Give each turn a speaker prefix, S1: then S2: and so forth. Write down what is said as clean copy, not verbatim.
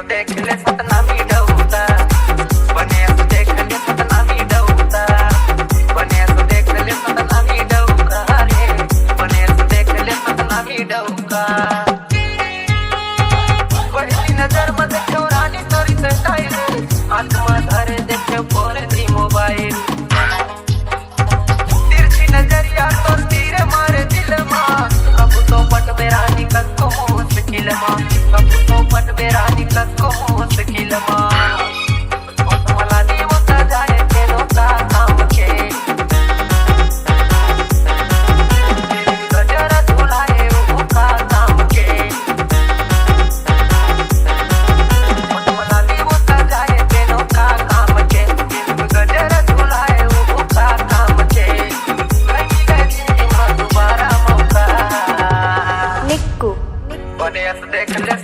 S1: देख ले सतना भी डौता बने से देख ले सतना भी डौता बने से देख ले सतना भी डौता रे बने से देख ले सतना भी डौता बड़ी नजर में देखो रानी तोरी स्टाइल आत्मा धरे देखे फोरजी मोबाइल तिरछी नजरिया तो तीर मारे दिल मां कब तो पट में रानी कक्को मुश्किल मां कब तो पट में रानी कक्को मुश्किल मां मला नी होता जाए तेरो का काम के गजरा झुलाए वो का काम के मला नी होता जाए तेरो का काम के गजरा झुलाए वो का काम के दोबारा मौका
S2: निक्कू
S1: बने से देख ले